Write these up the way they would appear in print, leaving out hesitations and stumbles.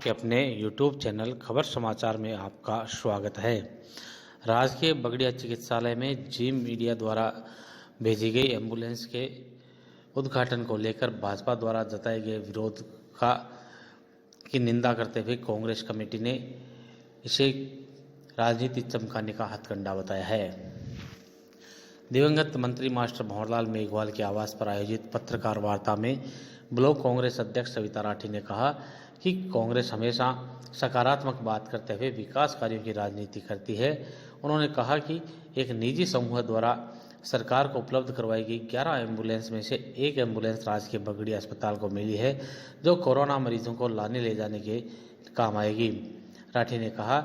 के अपने YouTube channel खबर समाचार में आपका स्वागत है। राजकीय बगड़िया चिकित्सालय में जी मीडिया द्वारा भेजी गई एम्बुलेंस के उद्घाटन को लेकर भाजपा द्वारा जताए गए विरोध की निंदा करते हुए कांग्रेस कमेटी ने इसे राजनीति चमकाने का हथकंडा बताया है। दिवंगत मंत्री मास्टर भंवरलाल मेघवाल के आवास पर आयोजित पत्रकार वार्ता में ब्लॉक कांग्रेस अध्यक्ष सविता राठी ने कहा कि कांग्रेस हमेशा सकारात्मक बात करते हुए विकास कार्यों की राजनीति करती है। उन्होंने कहा कि एक निजी समूह द्वारा सरकार को उपलब्ध करवाई गई 11 एम्बुलेंस में से एक एम्बुलेंस राजकीय बगड़िया अस्पताल को मिली है, जो कोरोना मरीजों को लाने ले जाने के काम आएगी। राठी ने कहा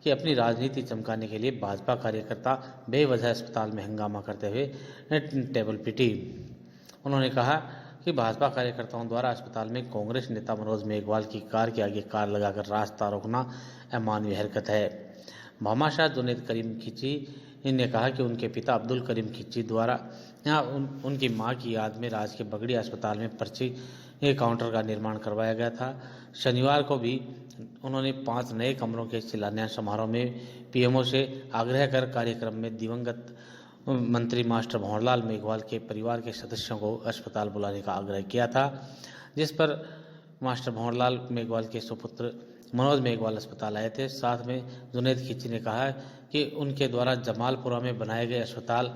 कि अपनी राजनीति चमकाने के लिए भाजपा कार्यकर्ता बेवजह अस्पताल में हंगामा करते हुए टेबल पीटी। उन्होंने कहा कि भाजपा कार्यकर्ताओं द्वारा अस्पताल में कांग्रेस नेता मनोज मेघवाल की कार के आगे कार लगाकर रास्ता रोकना अमानवीय हरकत है। भामाशाह जुनैद करीम खिची ने कहा कि उनके पिता अब्दुल करीम खिची द्वारा उनकी मां की याद में राजकीय बगड़िया अस्पताल में पर्ची काउंटर का निर्माण करवाया गया था। शनिवार को भी उन्होंने 5 नए कमरों के शिलान्यास समारोह में पीएमओ से आग्रह कर कार्यक्रम में दिवंगत मंत्री मास्टर भंवरलाल मेघवाल के परिवार के सदस्यों को अस्पताल बुलाने का आग्रह किया था, जिस पर मास्टर भंवरलाल मेघवाल के सुपुत्र मनोज मेघवाल अस्पताल आए थे। साथ में जुनैद खिची ने कहा कि उनके द्वारा जमालपुरा में बनाए गए अस्पताल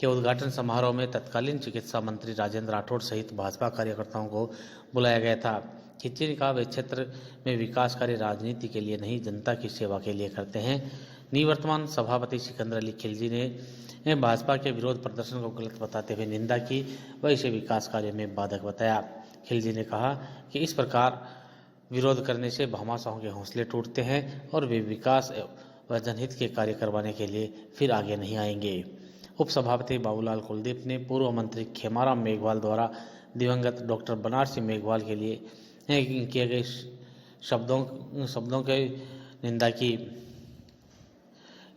के उद्घाटन समारोह में तत्कालीन चिकित्सा मंत्री राजेंद्र राठौड़ सहित भाजपा कार्यकर्ताओं को बुलाया गया था। खिची ने कहा वे क्षेत्र में विकास कार्य राजनीति के लिए नहीं, जनता की सेवा के लिए करते हैं। निवर्तमान सभापति सिकंदर अली खिलजी ने भाजपा के विरोध प्रदर्शन को गलत बताते हुए निंदा की व इसे विकास कार्य में बाधक बताया। खिलजी ने कहा कि इस प्रकार विरोध करने से भामाशाहों के हौसले टूटते हैं और वे विकास व जनहित के कार्य करवाने के लिए फिर आगे नहीं आएंगे। उपसभापति बाबूलाल कुलदीप ने पूर्व मंत्री खेमाराम मेघवाल द्वारा दिवंगत डॉक्टर बनारसी मेघवाल के लिए किए गए शब्दों की निंदा की।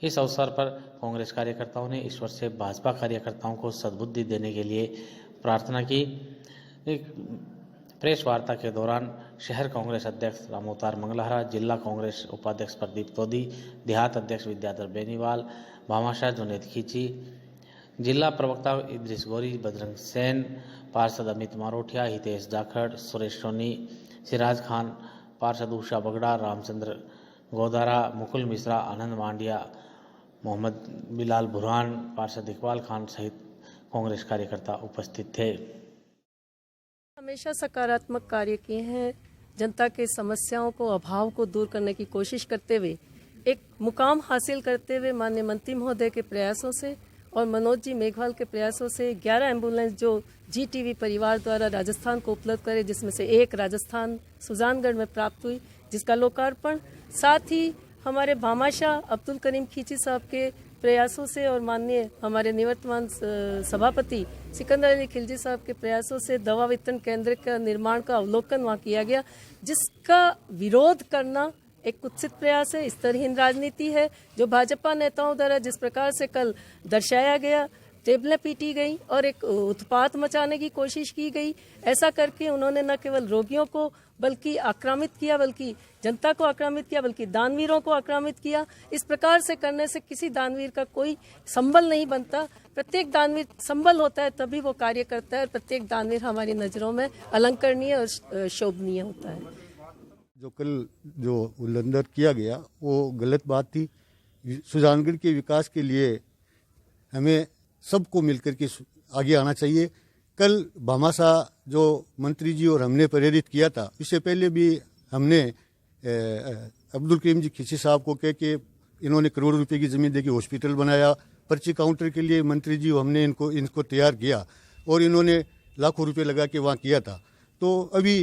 इस अवसर पर कांग्रेस कार्यकर्ताओं ने ईश्वर से भाजपा कार्यकर्ताओं को सद्बुद्धि देने के लिए प्रार्थना की। एक प्रेस वार्ता के दौरान शहर कांग्रेस अध्यक्ष रामोतार मंगलहरा, जिला कांग्रेस उपाध्यक्ष प्रदीप तोदी, देहात अध्यक्ष विद्याधर बेनीवाल, भामाशाह जुनैद खिची, जिला प्रवक्ता इद्रिस गोरी, बजरंग सेन, पार्षद अमित मारोठिया, हितेश जाखड़, सुरेश सोनी, सिराज खान, पार्षद उषा बगड़ा, रामचंद्र गोदारा, मुकुल मिश्रा, आनंद मांडिया, मोहम्मद बिलाल बुरहान, पार्षद इकबाल खान सहित कांग्रेस कार्यकर्ता उपस्थित थे। हमेशा सकारात्मक कार्य किए हैं। जनता के समस्याओं को, अभाव को दूर करने की कोशिश करते हुए एक मुकाम हासिल करते हुए माननीय मंत्री महोदय के प्रयासों से और मनोज जी मेघवाल के प्रयासों से 11 एम्बुलेंस जो जीटीवी परिवार द्वारा राजस्थान को उपलब्ध करे, जिसमें से एक राजस्थान सुजानगढ़ में प्राप्त हुई, जिसका लोकार्पण साथ ही हमारे भामाशाह अब्दुल करीम खिची साहब के प्रयासों से और माननीय हमारे निवर्तमान सभापति सिकंदर अली खिलजी साहब के प्रयासों से दवा वितरण केंद्र का निर्माण का अवलोकन वहाँ किया गया, जिसका विरोध करना एक कुत्सित प्रयास है, स्तरहीन राजनीति है। जो भाजपा नेताओं द्वारा जिस प्रकार से कल दर्शाया गया, टेबलें पीटी गई और एक उत्पात मचाने की कोशिश की गई। ऐसा करके उन्होंने न केवल रोगियों को बल्कि आक्रामित किया, बल्कि जनता को आक्रामित किया, बल्कि दानवीरों को आक्रामित किया। इस प्रकार से करने से किसी दानवीर का कोई संबल नहीं बनता। प्रत्येक दानवीर संबल होता है तभी वो कार्य करता है। प्रत्येक दानवीर हमारी नज़रों में अलंकरणीय और शोभनीय होता है। जो कल उल्लंघन किया गया वो गलत बात थी। सुजानगढ़ के विकास के लिए हमें सबको मिलकर के आगे आना चाहिए। कल भामाशाह जो मंत्री जी और हमने प्रेरित किया था, इससे पहले भी हमने अब्दुल करीम जी खिची साहब को कह के इन्होंने करोड़ों रुपए की ज़मीन देके हॉस्पिटल बनाया। पर्ची काउंटर के लिए मंत्री जी हमने इनको तैयार किया और इन्होंने लाखों रुपए लगा के वहाँ किया था। तो अभी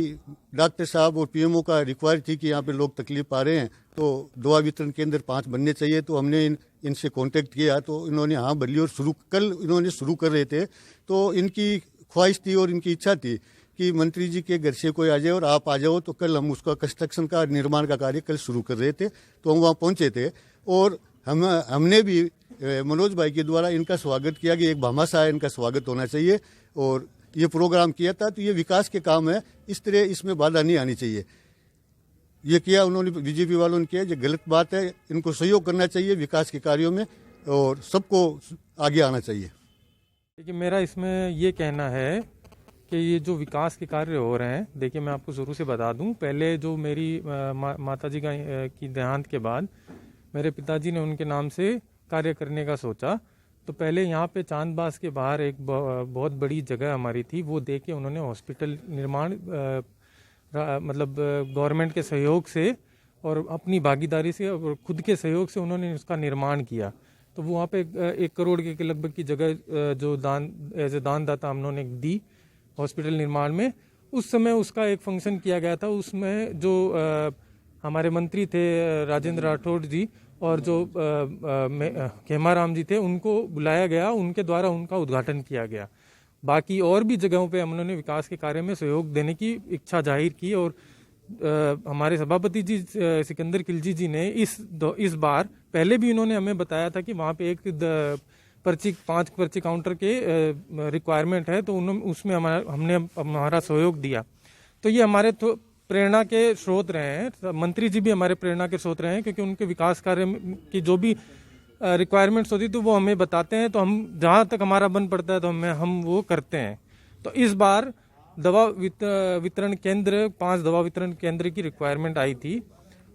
डॉक्टर साहब और पीएमओ का रिक्वायर थी कि यहाँ पे लोग तकलीफ पा रहे हैं, तो दवा वितरण केंद्र 5 बनने चाहिए। तो हमने इनसे कांटेक्ट किया तो इन्होंने हाँ भली और कल इन्होंने शुरू कर रहे थे। तो इनकी ख्वाहिश थी और इनकी इच्छा थी कि मंत्री जी के घर से कोई आ जाए और आप आ जाओ। तो कल हम उसका कंस्ट्रक्शन का निर्माण का कार्य कल शुरू कर रहे थे, तो हम वहाँ पहुँचे थे और हमने भी मनोज भाई के द्वारा इनका स्वागत किया कि एक भामाशाह इनका स्वागत होना चाहिए और ये प्रोग्राम किया था। तो ये विकास के काम है, इस तरह इसमें बाधा नहीं आनी चाहिए। ये किया उन्होंने, बीजेपी वालों ने किया, ये गलत बात है। इनको सहयोग करना चाहिए विकास के कार्यों में और सबको आगे आना चाहिए। देखिए, मेरा इसमें ये कहना है कि ये जो विकास के कार्य हो रहे हैं, देखिए मैं आपको शुरू से बता दूं, पहले जो मेरी माताजी की देहांत के बाद मेरे पिताजी ने उनके नाम से कार्य करने का सोचा। तो पहले यहाँ पे चांदबास के बाहर एक बहुत बड़ी जगह हमारी थी, वो दे के उन्होंने हॉस्पिटल निर्माण मतलब गवर्नमेंट के सहयोग से और अपनी भागीदारी से और खुद के सहयोग से उन्होंने उसका निर्माण किया। तो वो वहाँ पे 1 करोड़ के लगभग की जगह जो दान एज ए दानदाता हम लोगों ने दी हॉस्पिटल निर्माण में। उस समय उसका एक फंक्शन किया गया था, उसमें जो हमारे मंत्री थे राजेंद्र राठौड़ जी और जो खेमाराम जी थे, उनको बुलाया गया, उनके द्वारा उनका उद्घाटन किया गया। बाकी और भी जगहों पे हम लोगों ने विकास के कार्य में सहयोग देने की इच्छा जाहिर की और हमारे सभापति जी सिकंदर खिलजी जी ने इस बार, पहले भी इन्होंने हमें बताया था कि वहाँ पे एक 5 पर्ची काउंटर के रिक्वायरमेंट है, तो उसमें हमने हमारा सहयोग दिया। तो ये हमारे प्रेरणा के स्रोत रहे हैं। मंत्री जी भी हमारे प्रेरणा के स्रोत रहे हैं, क्योंकि उनके विकास कार्य की जो भी रिक्वायरमेंट्स होती तो वो हमें बताते हैं, तो हम जहाँ तक हमारा बन पड़ता है तो हम वो करते हैं। तो इस बार दवा वितरण केंद्र, 5 दवा वितरण केंद्र की रिक्वायरमेंट आई थी।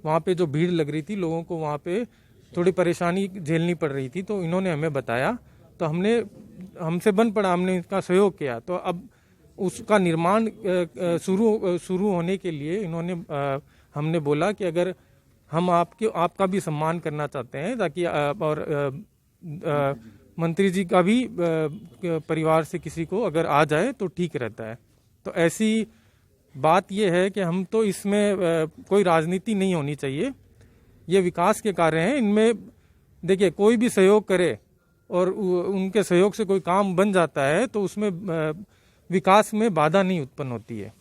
वहाँ पे जो भीड़ लग रही थी, लोगों को वहाँ पे थोड़ी परेशानी झेलनी पड़ रही थी, तो इन्होंने हमें बताया, तो हमसे बन पड़ा, हमने इसका सहयोग किया। तो अब उसका निर्माण शुरू होने के लिए हमने बोला कि अगर हम आपका भी सम्मान करना चाहते हैं, ताकि और मंत्री जी का भी परिवार से किसी को अगर आ जाए तो ठीक रहता है। तो ऐसी बात यह है कि हम तो इसमें कोई राजनीति नहीं होनी चाहिए। ये विकास के कार्य हैं, इनमें देखिए कोई भी सहयोग करे और उनके सहयोग से कोई काम बन जाता है तो उसमें विकास में बाधा नहीं उत्पन्न होती है।